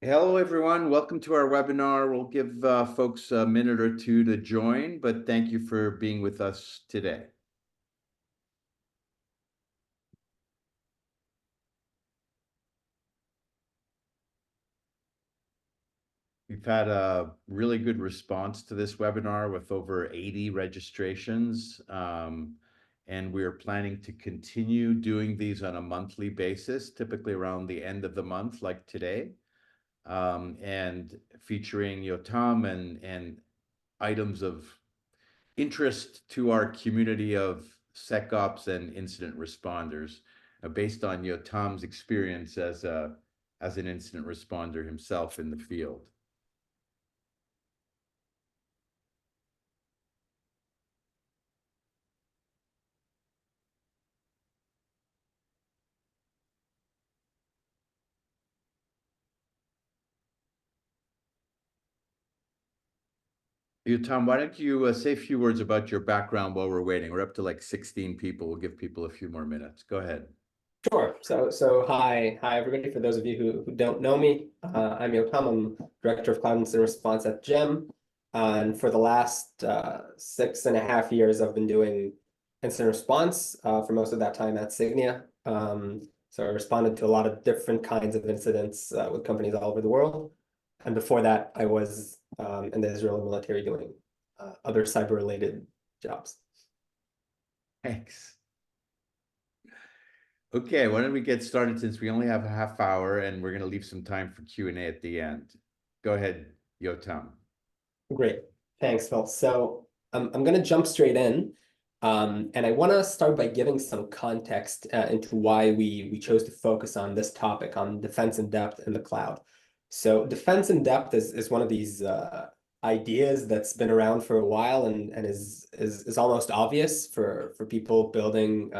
Hello, everyone. Welcome to our webinar. We'll give folks a minute or two to join, but thank you for being with us today. We've had a really good response to this webinar with over 80 registrations, and we're planning to continue doing these on a monthly basis, typically around the end of the month, like today, and featuring Yotam and items of interest to our community of SecOps and incident responders, based on Yotam's experience as an incident responder himself in the field. Yotam, why don't you say a few words about your background while we're waiting? We're up to like 16 people. We'll give people a few more minutes. Go ahead. Sure. So hi everybody. For those of you who don't know me, I'm Yotam. I'm Director of Cloud Incident Response at GEM. And for the last 6.5 years, I've been doing incident response for most of that time at Signia. So I responded to a lot of different kinds of incidents with companies all over the world. And before that, I was in the Israeli military doing other cyber-related jobs. Thanks. Okay, why don't we get started since we only have a half hour and we're going to leave some time for Q&A at the end. Go ahead, Yotam. Great. Thanks, Phil. So I'm going to jump straight in. And I want to start by giving some context into why we chose to focus on this topic, on defense in depth in the cloud. So defense in depth is one of these ideas that's been around for a while and is almost obvious for people building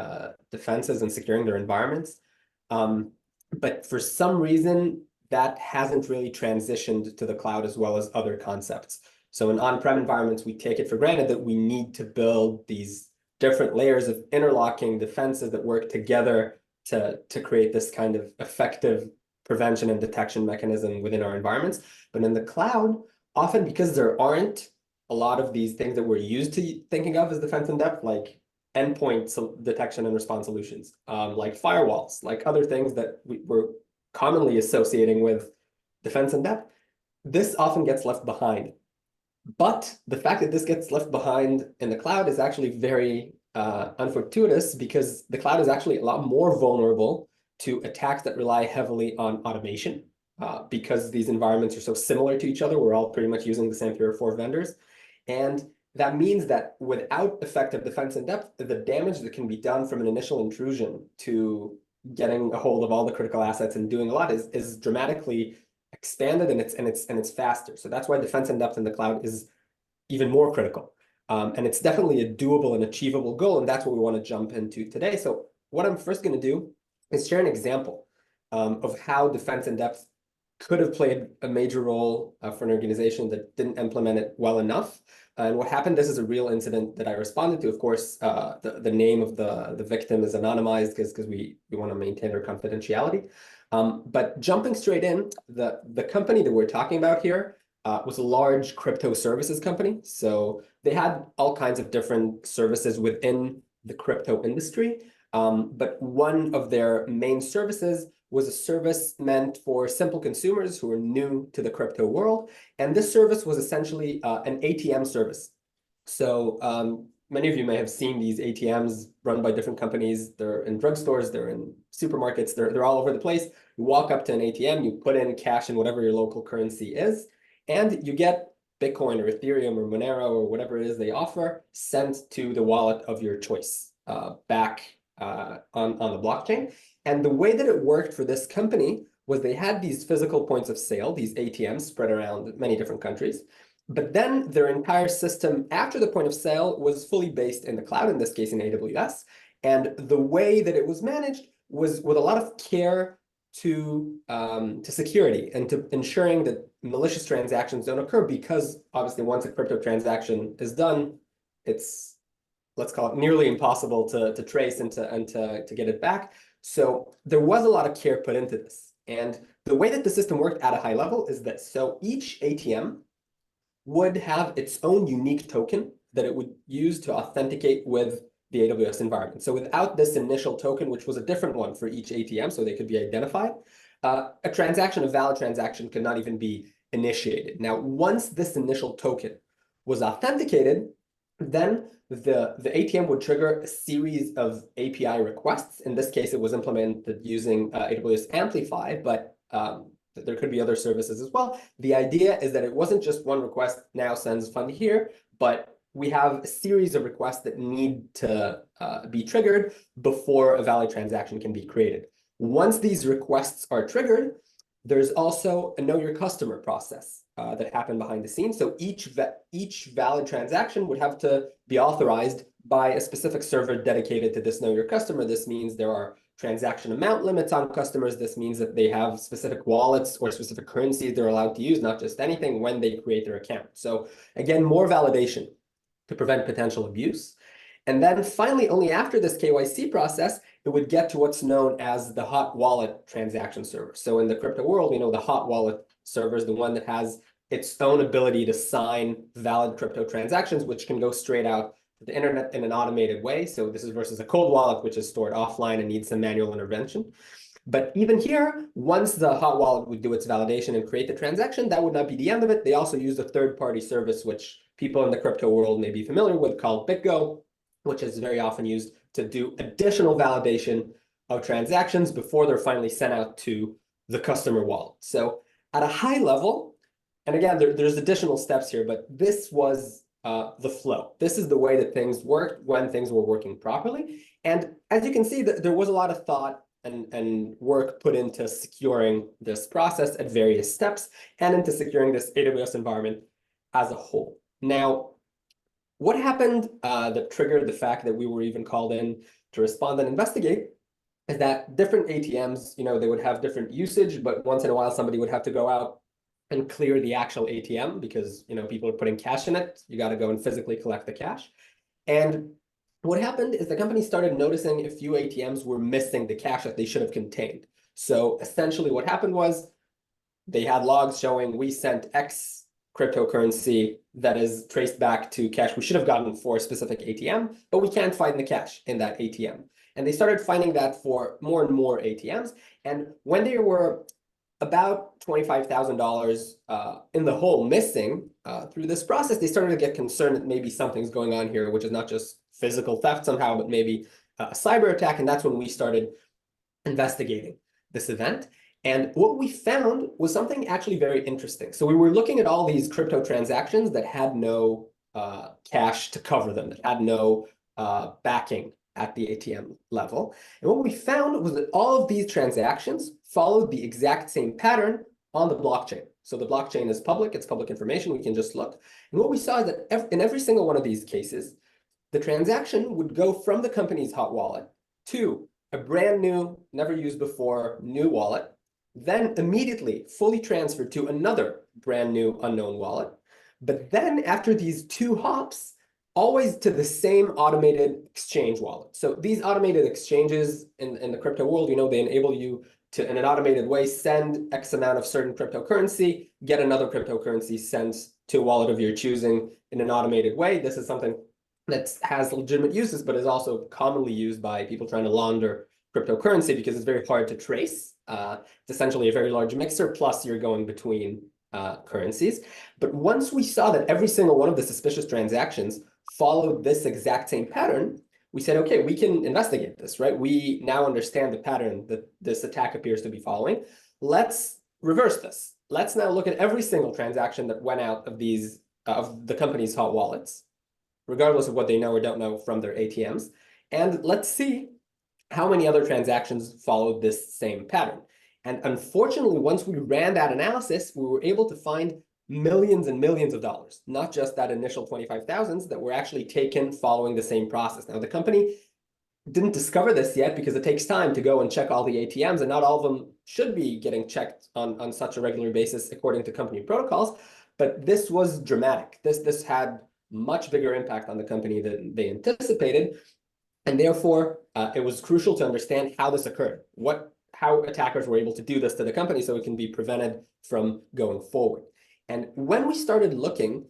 defenses and securing their environments. But for some reason, that hasn't really transitioned to the cloud as well as other concepts. So in on-prem environments, we take it for granted that we need to build these different layers of interlocking defenses that work together to create this kind of effective prevention and detection mechanism within our environments. But in the cloud, often because there aren't a lot of these things that we're used to thinking of as defense in depth, like endpoint detection and response solutions, like firewalls, like other things that we're commonly associating with defense in depth, this often gets left behind. But the fact that this gets left behind in the cloud is actually very unfortuitous, because the cloud is actually a lot more vulnerable to attacks that rely heavily on automation. Because these environments are so similar to each other, we're all pretty much using the same 3 or 4 vendors. And that means that without effective defense in depth, the damage that can be done from an initial intrusion to getting a hold of all the critical assets and doing a lot is dramatically expanded, and it's faster. So that's why defense in depth in the cloud is even more critical. And it's definitely a doable and achievable goal, and that's what we want to jump into today. So what I'm first going to do is share an example of how defense in depth could have played a major role for an organization that didn't implement it well enough. And what happened, this is a real incident that I responded to. Of course, the name of the victim is anonymized because we want to maintain their confidentiality. But jumping straight in, the company that we're talking about here was a large crypto services company. So they had all kinds of different services within the crypto industry. But one of their main services was a service meant for simple consumers who are new to the crypto world. And this service was essentially an ATM service. So many of you may have seen these ATMs run by different companies. They're in drugstores, they're in supermarkets, they're all over the place. You walk up to an ATM, you put in cash in whatever your local currency is, and you get Bitcoin or Ethereum or Monero or whatever it is they offer sent to the wallet of your choice back on the blockchain. And the way that it worked for this company was they had these physical points of sale, these ATMs spread around many different countries. But then their entire system after the point of sale was fully based in the cloud, in this case in AWS. And the way that it was managed was with a lot of care to security and to ensuring that malicious transactions don't occur, because obviously once a crypto transaction is done, it's, let's call it, nearly impossible to trace and to get it back. So there was a lot of care put into this. And the way that the system worked at a high level is that so each ATM would have its own unique token that it would use to authenticate with the AWS environment. So without this initial token, which was a different one for each ATM, so they could be identified, a valid transaction could not even be initiated. Now, once this initial token was authenticated, then the ATM would trigger a series of API requests. In this case, it was implemented using AWS Amplify, but there could be other services as well. The idea is that it wasn't just one request now sends fund here, but we have a series of requests that need to be triggered before a valid transaction can be created. Once these requests are triggered, there's also a know your customer process that happened behind the scenes. So each valid transaction would have to be authorized by a specific server dedicated to this know your customer. This means there are transaction amount limits on customers. This means that they have specific wallets or specific currencies they're allowed to use, not just anything, when they create their account. So again, more validation to prevent potential abuse. And then finally, only after this KYC process, it would get to what's known as the hot wallet transaction server. So in the crypto world, the hot wallet server is the one that has its own ability to sign valid crypto transactions, which can go straight out to the internet in an automated way. So this is versus a cold wallet, which is stored offline and needs some manual intervention. But even here, once the hot wallet would do its validation and create the transaction, that would not be the end of it. They also use a third-party service, which people in the crypto world may be familiar with, called BitGo, which is very often used to do additional validation of transactions before they're finally sent out to the customer wallet. So at a high level, and again, there's additional steps here, but this was the flow. This is the way that things worked when things were working properly. And as you can see, there was a lot of thought and work put into securing this process at various steps and into securing this AWS environment as a whole. Now, what happened that triggered the fact that we were even called in to respond and investigate is that different ATMs, they would have different usage, but once in a while, somebody would have to go out and clear the actual ATM because, people are putting cash in it. You got to go and physically collect the cash. And what happened is the company started noticing a few ATMs were missing the cash that they should have contained. So essentially what happened was they had logs showing we sent X cryptocurrency that is traced back to cash we should have gotten for a specific ATM, but we can't find the cash in that ATM. And they started finding that for more and more ATMs. And when they were about $25,000 in the hole missing through this process, they started to get concerned that maybe something's going on here, which is not just physical theft somehow, but maybe a cyber attack. And that's when we started investigating this event. And what we found was something actually very interesting. So we were looking at all these crypto transactions that had no cash to cover them, that had no backing at the ATM level. And what we found was that all of these transactions followed the exact same pattern on the blockchain. So the blockchain is public, it's public information, we can just look. And what we saw is that in every single one of these cases, the transaction would go from the company's hot wallet to a brand new, never used before, new wallet, then immediately fully transferred to another brand new unknown wallet. But then after these two hops, always to the same automated exchange wallet. So these automated exchanges in the crypto world, they enable you to, in an automated way, send X amount of certain cryptocurrency, get another cryptocurrency sent to a wallet of your choosing in an automated way. This is something that has legitimate uses, but is also commonly used by people trying to launder cryptocurrency because it's very hard to trace. It's essentially a very large mixer, plus you're going between currencies. But once we saw that every single one of the suspicious transactions followed this exact same pattern, we said, okay, we can investigate this, right? We now understand the pattern that this attack appears to be following. Let's reverse this. Let's now look at every single transaction that went out of the company's hot wallets, regardless of what they know or don't know from their ATMs. And let's see how many other transactions followed this same pattern. And unfortunately, once we ran that analysis, we were able to find millions and millions of dollars, not just that initial 25,000s that were actually taken following the same process. Now, the company didn't discover this yet because it takes time to go and check all the ATMs, and not all of them should be getting checked on such a regular basis according to company protocols. But this was dramatic. This had much bigger impact on the company than they anticipated. And therefore, it was crucial to understand how this occurred. how attackers were able to do this to the company so it can be prevented from going forward. And when we started looking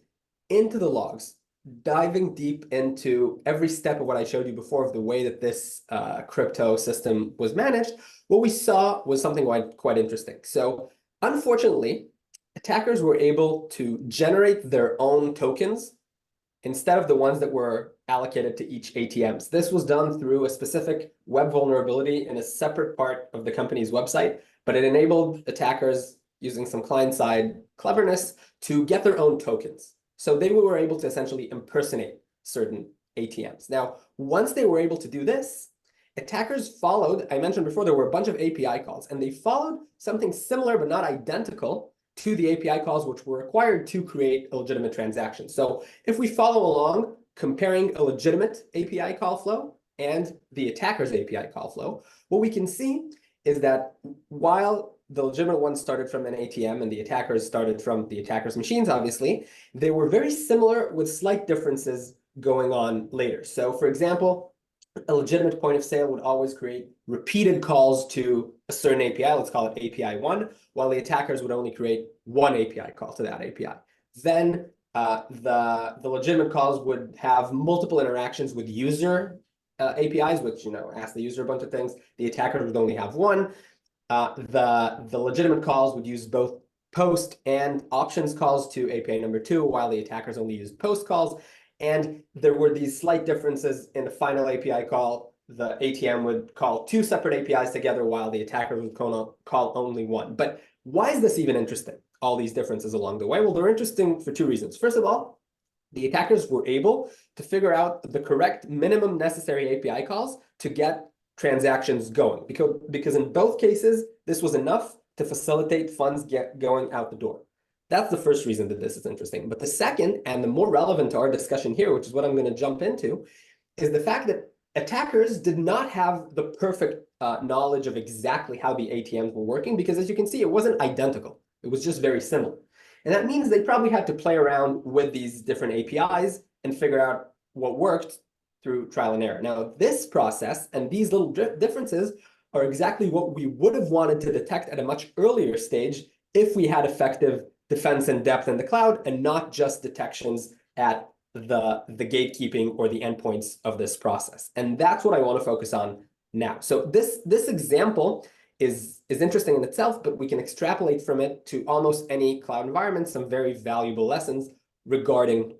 into the logs, diving deep into every step of what I showed you before of the way that this crypto system was managed, what we saw was something quite interesting. So unfortunately, attackers were able to generate their own tokens instead of the ones that were allocated to each ATMs. This was done through a specific web vulnerability in a separate part of the company's website, but it enabled attackers using some client-side cleverness to get their own tokens. So they were able to essentially impersonate certain ATMs. Now, once they were able to do this, attackers followed, I mentioned before, there were a bunch of API calls, and they followed something similar but not identical to the API calls which were required to create a legitimate transaction. So if we follow along, comparing a legitimate API call flow and the attacker's API call flow, what we can see is that while the legitimate ones started from an ATM and the attackers started from the attacker's machines, obviously, they were very similar with slight differences going on later. So for example, a legitimate point of sale would always create repeated calls to a certain API, let's call it API 1, while the attackers would only create one API call to that API. Then the legitimate calls would have multiple interactions with user APIs, which ask the user a bunch of things. The attacker would only have one. The legitimate calls would use both post and options calls to API number 2, while the attackers only used post calls. And there were these slight differences in the final API call. The ATM would call 2 separate APIs together, while the attacker would call only one. But why is this even interesting, all these differences along the way? Well, they're interesting for 2 reasons. First of all, the attackers were able to figure out the correct minimum necessary API calls to get transactions going, because in both cases, this was enough to facilitate funds going out the door. That's the first reason that this is interesting. But the second, and the more relevant to our discussion here, which is what I'm going to jump into, is the fact that attackers did not have the perfect knowledge of exactly how the ATMs were working, because as you can see, it wasn't identical. It was just very similar. And that means they probably had to play around with these different APIs and figure out what worked through trial and error. Now, this process and these little differences are exactly what we would have wanted to detect at a much earlier stage if we had effective defense in depth in the cloud and not just detections at the gatekeeping or the endpoints of this process. And that's what I want to focus on now. So this example is interesting in itself, but we can extrapolate from it to almost any cloud environment some very valuable lessons regarding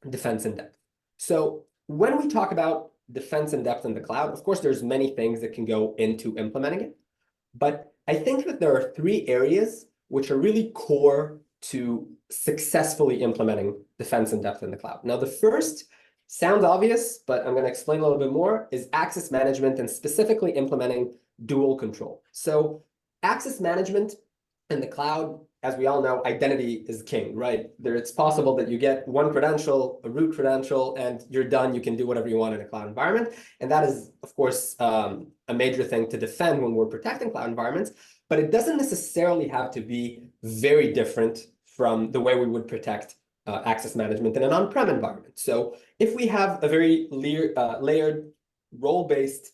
defense in depth. So when we talk about defense in depth in the cloud, of course, there's many things that can go into implementing it. But I think that there are 3 areas which are really core to successfully implementing defense in depth in the cloud. Now, the first sounds obvious, but I'm going to explain a little bit more, is access management and specifically implementing dual control. So access management in the cloud, as we all know, identity is king, right? It's possible that you get one credential, a root credential, and you're done. You can do whatever you want in a cloud environment. And that is, of course, a major thing to defend when we're protecting cloud environments. But it doesn't necessarily have to be very different from the way we would protect access management in an on-prem environment. So if we have a very layered role-based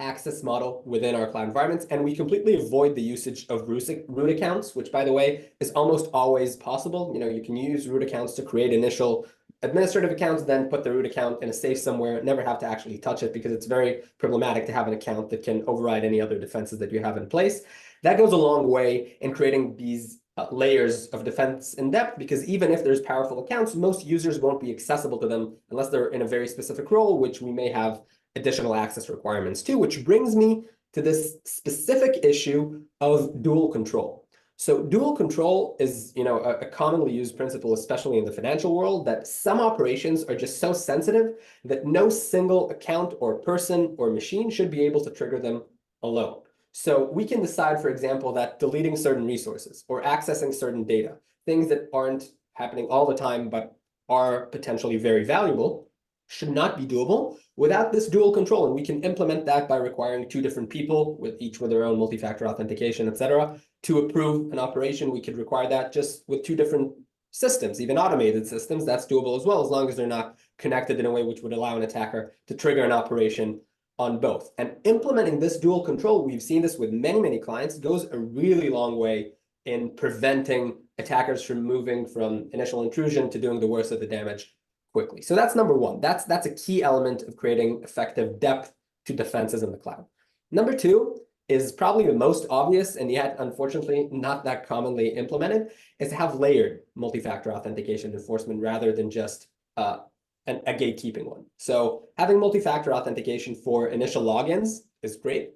access model within our cloud environments, and we completely avoid the usage of root accounts, which, by the way, is almost always possible. You can use root accounts to create initial administrative accounts, then put the root account in a safe somewhere, never have to actually touch it, because it's very problematic to have an account that can override any other defenses that you have in place. That goes a long way in creating these layers of defense in depth, because even if there's powerful accounts, most users won't be accessible to them unless they're in a very specific role, which we may have additional access requirements too, which brings me to this specific issue of dual control. So dual control is, a commonly used principle, especially in the financial world, that some operations are just so sensitive that no single account or person or machine should be able to trigger them alone. So we can decide, for example, that deleting certain resources or accessing certain data, things that aren't happening all the time but are potentially very valuable, should not be doable without this dual control. And we can implement that by requiring 2 different people, each with their own multi-factor authentication, etc. To approve an operation, we could require that just with 2 different systems, even automated systems. That's doable as well, as long as they're not connected in a way which would allow an attacker to trigger an operation on both. And implementing this dual control, we've seen this with many, many clients, goes a really long way in preventing attackers from moving from initial intrusion to doing the worst of the damage quickly. So that's number one. That's a key element of creating effective depth to defenses in the cloud. Number two is probably the most obvious and yet unfortunately not that commonly implemented, is to have layered multi-factor authentication enforcement rather than just a gatekeeping one. So having multi-factor authentication for initial logins is great,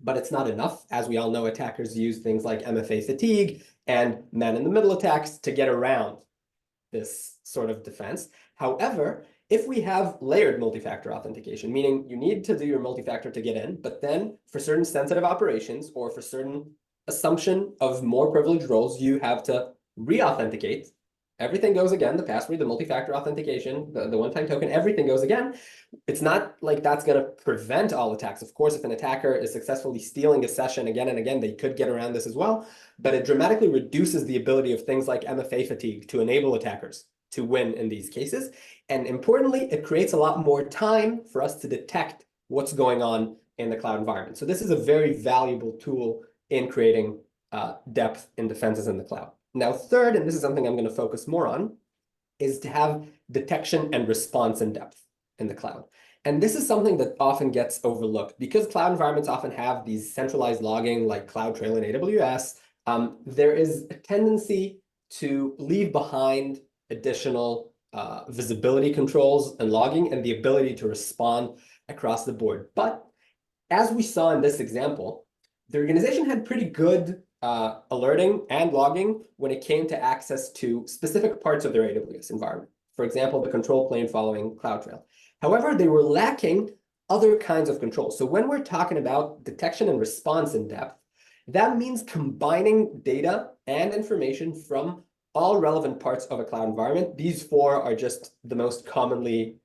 but it's not enough. As we all know, attackers use things like MFA fatigue and man-in-the-middle attacks to get around this sort of defense. However, if we have layered multi-factor authentication, meaning you need to do your multi-factor to get in, but then for certain sensitive operations or for certain assumption of more privileged roles, you have to re-authenticate. Everything goes again, the password, the multi-factor authentication, the one-time token, everything goes again. It's not like that's going to prevent all attacks. Of course, if an attacker is successfully stealing a session again and again, they could get around this as well. But it dramatically reduces the ability of things like MFA fatigue to enable attackers to win in these cases. And importantly, it creates a lot more time for us to detect what's going on in the cloud environment. So this is a very valuable tool in creating depth in defenses in the cloud. Now, third, and this is something I'm going to focus more on, is to have detection and response in depth in the cloud. And this is something that often gets overlooked because cloud environments often have these centralized logging like CloudTrail and AWS. There is a tendency to leave behind additional visibility controls and logging and the ability to respond across the board. But as we saw in this example, the organization had pretty good alerting and logging when it came to access to specific parts of their AWS environment. For example, the control plane following CloudTrail. However, they were lacking other kinds of controls. So when we're talking about detection and response in depth, that means combining data and information from all relevant parts of a cloud environment. These four are just the most commonly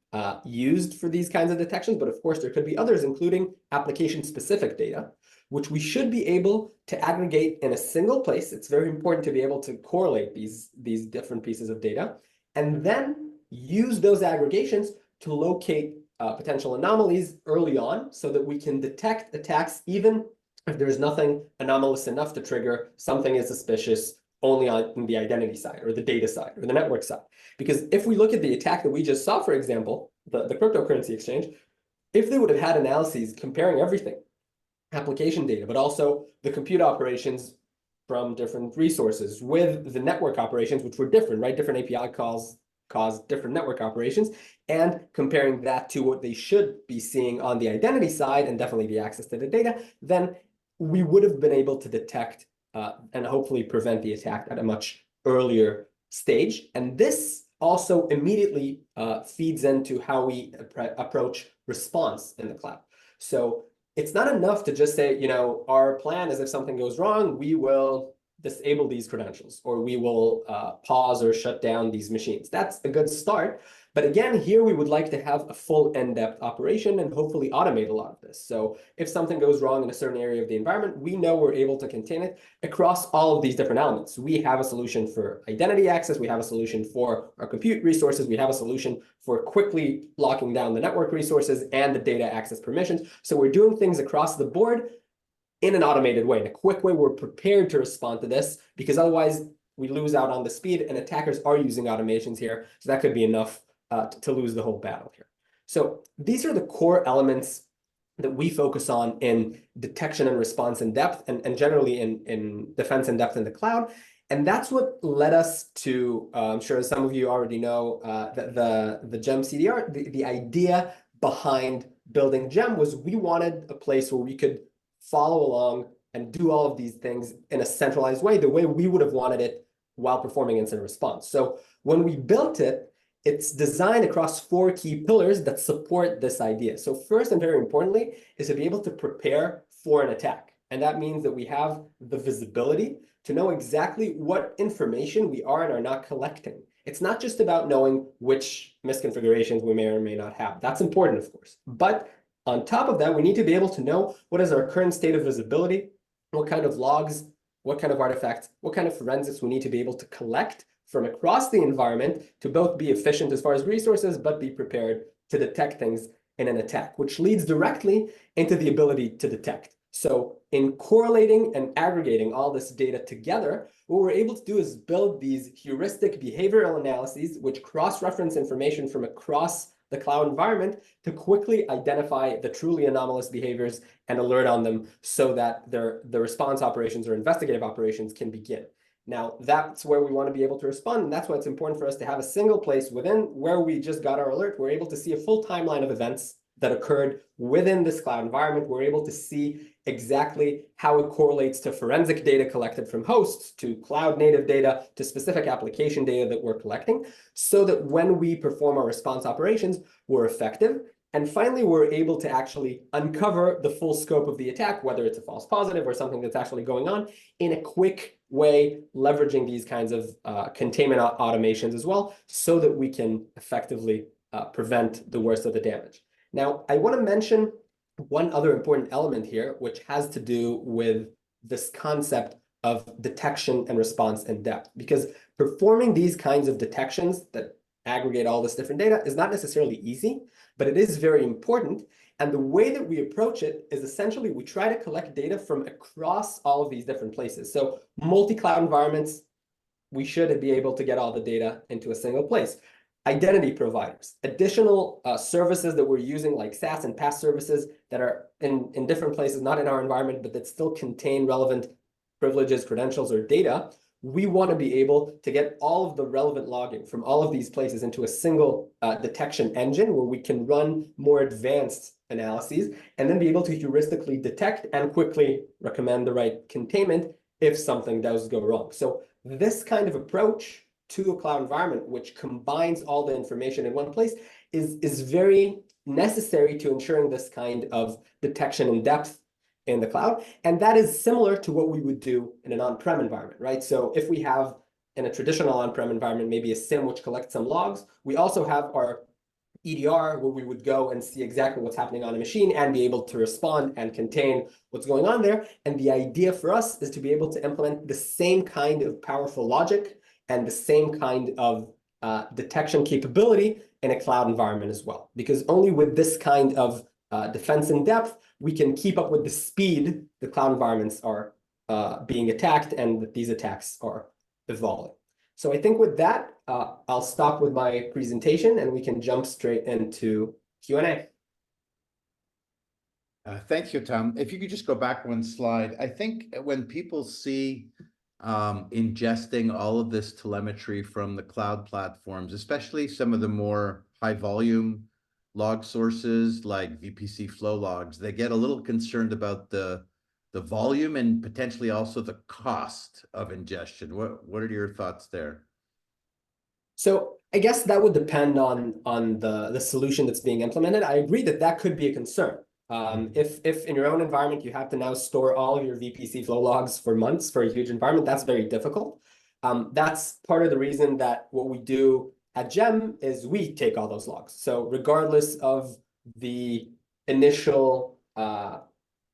used for these kinds of detections, but of course there could be others, including application-specific data, which we should be able to aggregate in a single place. It's very important to be able to correlate these different pieces of data, and then use those aggregations to locate potential anomalies early on so that we can detect attacks even if there's nothing anomalous enough to trigger something is suspicious only on the identity side or the data side or the network side. Because if we look at the attack that we just saw, for example, the cryptocurrency exchange, if they would have had analyses comparing everything, application data, but also the compute operations from different resources with the network operations, which were different, right? Different API calls cause different network operations, and comparing that to what they should be seeing on the identity side and definitely the access to the data, then we would have been able to detect and hopefully prevent the attack at a much earlier stage. And this also immediately feeds into how we approach response in the cloud. So it's not enough to just say, you know, our plan is if something goes wrong, we will disable these credentials or we will pause or shut down these machines. That's a good start. But again, here we would like to have a full in-depth operation and hopefully automate a lot of this. So if something goes wrong in a certain area of the environment, we know we're able to contain it across all of these different elements. We have a solution for identity access. We have a solution for our compute resources. We have a solution for quickly locking down the network resources and the data access permissions. So we're doing things across the board in an automated way, in a quick way. We're prepared to respond to this because otherwise we lose out on the speed, and attackers are using automations here. So that could be enough to lose the whole battle here. So these are the core elements that we focus on in detection and response in depth and generally in defense in depth in the cloud. And that's what led us to, I'm sure some of you already know, the GEM CDR. The idea behind building GEM was we wanted a place where we could follow along and do all of these things in a centralized way, the way we would have wanted it while performing incident response. So when we built it, it's designed across 4 key pillars that support this idea. So first and very importantly is to be able to prepare for an attack. And that means that we have the visibility to know exactly what information we are and are not collecting. It's not just about knowing which misconfigurations we may or may not have. That's important, of course. But on top of that, we need to be able to know what is our current state of visibility, what kind of logs, what kind of artifacts, what kind of forensics we need to be able to collect from across the environment to both be efficient as far as resources, but be prepared to detect things in an attack, which leads directly into the ability to detect. So in correlating and aggregating all this data together, what we're able to do is build these heuristic behavioral analyses, which cross-reference information from across the cloud environment to quickly identify the truly anomalous behaviors and alert on them so that the response operations or investigative operations can begin. Now, that's where we want to be able to respond, and that's why it's important for us to have a single place within where we just got our alert. We're able to see a full timeline of events that occurred within this cloud environment. We're able to see exactly how it correlates to forensic data collected from hosts, to cloud native data, to specific application data that we're collecting, so that when we perform our response operations, we're effective. And finally, we're able to actually uncover the full scope of the attack, whether it's a false positive or something that's actually going on, in a quick way, leveraging these kinds of containment automations as well, so that we can effectively prevent the worst of the damage. Now, I want to mention one other important element here, which has to do with this concept of detection and response in depth, because performing these kinds of detections that aggregate all this different data is not necessarily easy, but it is very important. And the way that we approach it is essentially we try to collect data from across all of these different places. So multi-cloud environments, we should be able to get all the data into a single place. Identity providers, additional services that we're using like SaaS and PaaS services that are in different places, not in our environment, but that still contain relevant privileges, credentials, or data. We want to be able to get all of the relevant logging from all of these places into a single detection engine where we can run more advanced analyses and then be able to heuristically detect and quickly recommend the right containment if something does go wrong. So this kind of approach to a cloud environment, which combines all the information in one place, is very necessary to ensuring this kind of detection in depth in the cloud. And that is similar to what we would do in an on-prem environment, right? So if we have in a traditional on-prem environment, maybe a SIEM which collects some logs, we also have our EDR where we would go and see exactly what's happening on a machine and be able to respond and contain what's going on there. And the idea for us is to be able to implement the same kind of powerful logic and the same kind of detection capability in a cloud environment as well. Because only with this kind of defense in depth, we can keep up with the speed the cloud environments are being attacked and that these attacks are evolving. So I think with that, I'll stop with my presentation and we can jump straight into Q&A. Thanks, Yotam. If you could just go back one slide. I think when people see ingesting all of this telemetry from the cloud platforms, especially some of the more high volume log sources like VPC flow logs, they get a little concerned about the volume and potentially also the cost of ingestion. What are your thoughts there? So I guess that would depend on the solution that's being implemented. I agree that that could be a concern. If in your own environment you have to now store all of your VPC flow logs for months for a huge environment, that's very difficult. That's part of the reason that what we do at GEM is we take all those logs. So regardless of the initial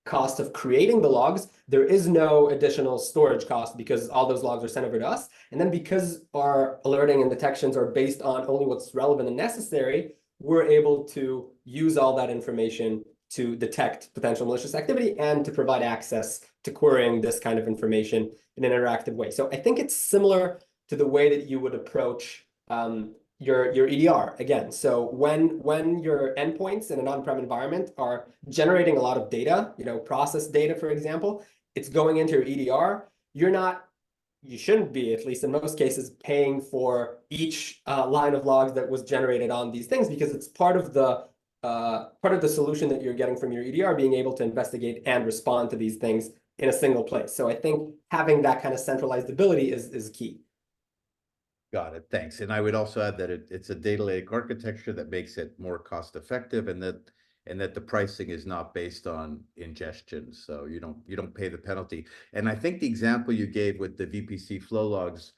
cost of creating the logs, there is no additional storage cost because all those logs are sent over to us. And then because our alerting and detections are based on only what's relevant and necessary, we're able to use all that information to detect potential malicious activity and to provide access to querying this kind of information in an interactive way. So I think it's similar to the way that you would approach your EDR again. So when your endpoints in an on-prem environment are generating a lot of data, process data, for example, it's going into your EDR. You shouldn't be, at least in most cases, paying for each line of logs that was generated on these things because it's part of the solution that you're getting from your EDR, being able to investigate and respond to these things in a single place. So I think having that kind of centralized ability is key. Got it. Thanks. And I would also add that it's a data lake architecture that makes it more cost effective, and that the pricing is not based on ingestion, so you don't pay the penalty. And I think the example you gave with the VPC flow logs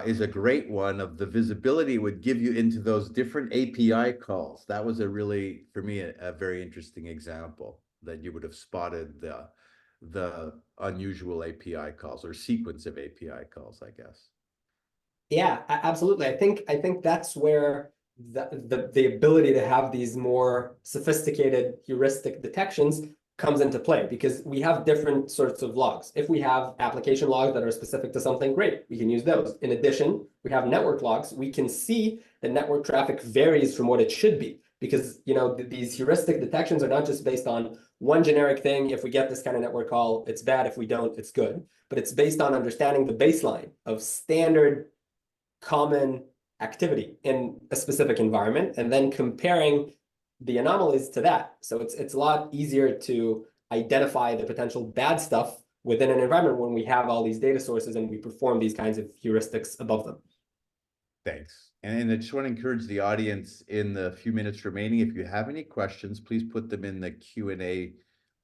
is a great one of the visibility it would give you into those different API calls. That was really, for me, a very interesting example that you would have spotted the unusual API calls or sequence of API calls, I guess. Yeah, absolutely. I think that's where the ability to have these more sophisticated heuristic detections comes into play because we have different sorts of logs. If we have application logs that are specific to something, great, we can use those. In addition, we have network logs. We can see that network traffic varies from what it should be because these heuristic detections are not just based on one generic thing. If we get this kind of network call, it's bad. If we don't, it's good. But it's based on understanding the baseline of standard common activity in a specific environment and then comparing the anomalies to that. So it's a lot easier to identify the potential bad stuff within an environment when we have all these data sources and we perform these kinds of heuristics above them. Thanks. And I just want to encourage the audience in the few minutes remaining, if you have any questions, please put them in the Q&A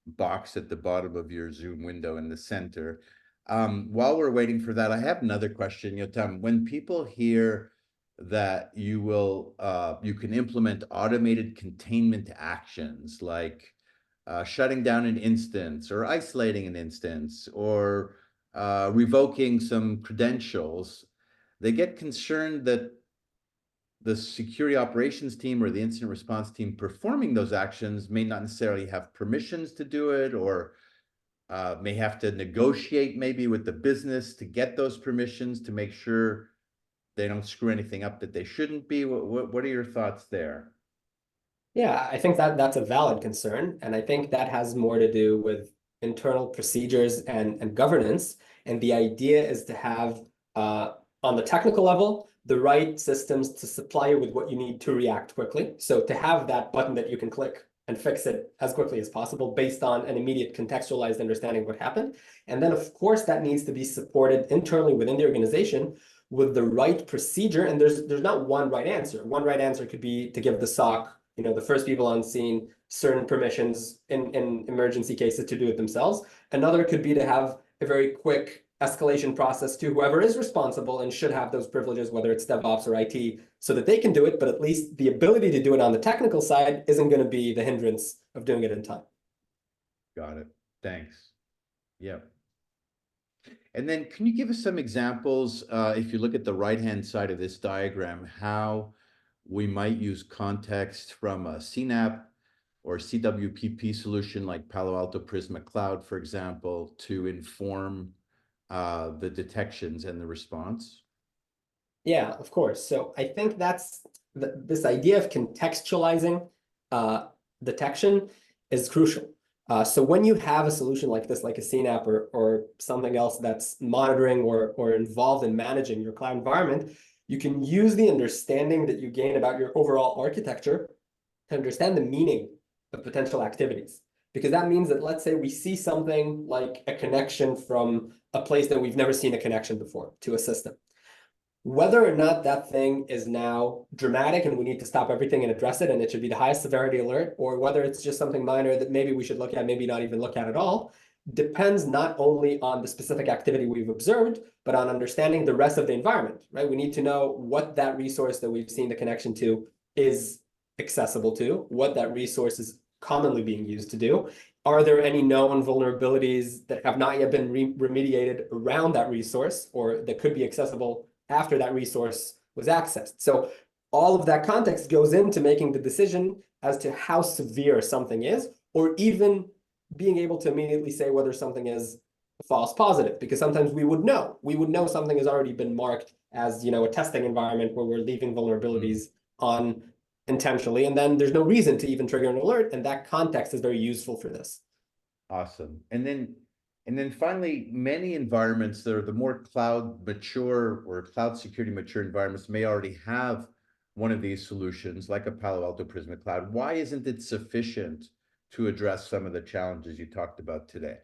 box at the bottom of your Zoom window in the center. While we're waiting for that, I have another question, Yotam. When people hear that you can implement automated containment actions like shutting down an instance or isolating an instance or revoking some credentials, they get concerned that the security operations team or the incident response team performing those actions may not necessarily have permissions to do it, or may have to negotiate maybe with the business to get those permissions to make sure they don't screw anything up that they shouldn't be. What are your thoughts there? Yeah, I think that's a valid concern. And I think that has more to do with internal procedures and governance. And the idea is to have, on the technical level, the right systems to supply you with what you need to react quickly. So to have that button that you can click and fix it as quickly as possible based on an immediate contextualized understanding of what happened. And then, of course, that needs to be supported internally within the organization with the right procedure. And there's not one right answer. One right answer could be to give the SOC, the first people on scene, certain permissions in emergency cases to do it themselves. Another could be to have a very quick escalation process to whoever is responsible and should have those privileges, whether it's DevOps or IT, so that they can do it, but at least the ability to do it on the technical side isn't going to be the hindrance of doing it in time. Got it. Thanks. Yeah. And then can you give us some examples, if you look at the right-hand side of this diagram, how we might use context from a CNAP or CWPP solution like Palo Alto Prisma Cloud, for example, to inform the detections and the response? Yeah, of course. So I think that's this idea of contextualizing detection is crucial. So when you have a solution like this, like a CNAP or something else that's monitoring or involved in managing your cloud environment, you can use the understanding that you gain about your overall architecture to understand the meaning of potential activities. Because that means that, let's say we see something like a connection from a place that we've never seen a connection before to a system. Whether or not that thing is now dramatic and we need to stop everything and address it, and it should be the highest severity alert, or whether it's just something minor that maybe we should look at, maybe not even look at all, depends not only on the specific activity we've observed, but on understanding the rest of the environment, right? We need to know what that resource that we've seen the connection to is accessible to, what that resource is commonly being used to do. Are there any known vulnerabilities that have not yet been remediated around that resource or that could be accessible after that resource was accessed? So all of that context goes into making the decision as to how severe something is, or even being able to immediately say whether something is a false positive, because sometimes we would know something has already been marked as a testing environment where we're leaving vulnerabilities on intentionally, and then there's no reason to even trigger an alert, and that context is very useful for this. Awesome. And then finally, many environments that are the more cloud mature or cloud security mature environments may already have one of these solutions, like a Palo Alto Prisma Cloud. Why isn't it sufficient to address some of the challenges you talked about today?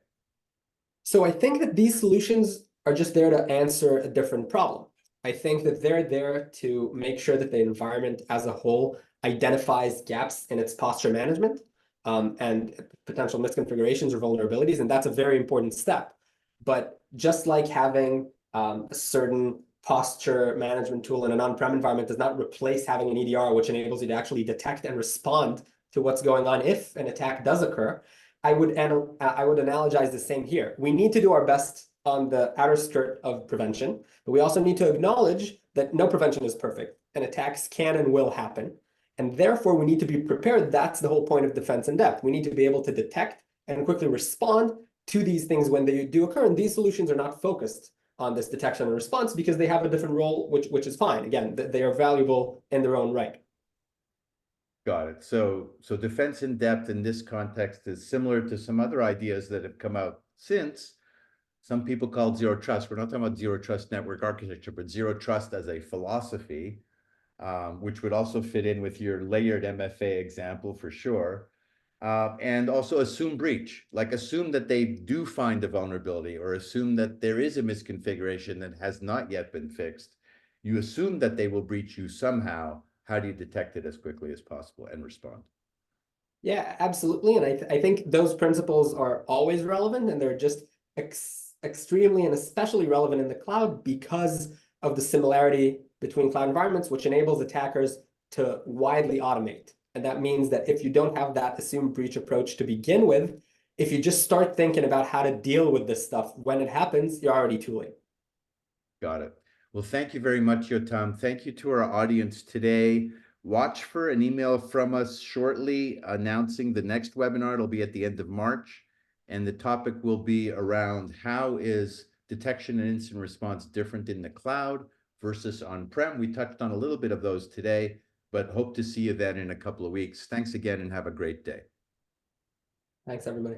So I think that these solutions are just there to answer a different problem. I think that they're there to make sure that the environment as a whole identifies gaps in its posture management and potential misconfigurations or vulnerabilities, and that's a very important step. But just like having a certain posture management tool in an on-prem environment does not replace having an EDR, which enables you to actually detect and respond to what's going on if an attack does occur, I would analogize the same here. We need to do our best on the outer skirt of prevention, but we also need to acknowledge that no prevention is perfect. and attacks can and will happen. And therefore, we need to be prepared. That's the whole point of defense in depth. We need to be able to detect and quickly respond to these things when they do occur. And these solutions are not focused on this detection and response because they have a different role, which is fine. Again, they are valuable in their own right. Got it. So defense in depth in this context is similar to some other ideas that have come out since. Some people call it zero trust. We're not talking about zero trust network architecture, but zero trust as a philosophy, which would also fit in with your layered MFA example for sure. And also assume breach, like assume that they do find a vulnerability or assume that there is a misconfiguration that has not yet been fixed. You assume that they will breach you somehow. How do you detect it as quickly as possible and respond? Yeah, absolutely. And I think those principles are always relevant, and they're just extremely and especially relevant in the cloud because of the similarity between cloud environments, which enables attackers to widely automate. And that means that if you don't have that assume breach approach to begin with, if you just start thinking about how to deal with this stuff when it happens, you're already too late. Got it. Well, thank you very much, Yotam. Thank you to our audience today. Watch for an email from us shortly announcing the next webinar. It'll be at the end of March. And the topic will be around how is detection and incident response different in the cloud versus on-prem. We touched on a little bit of those today, but hope to see you then in a couple of weeks. Thanks again and have a great day. Thanks, everybody.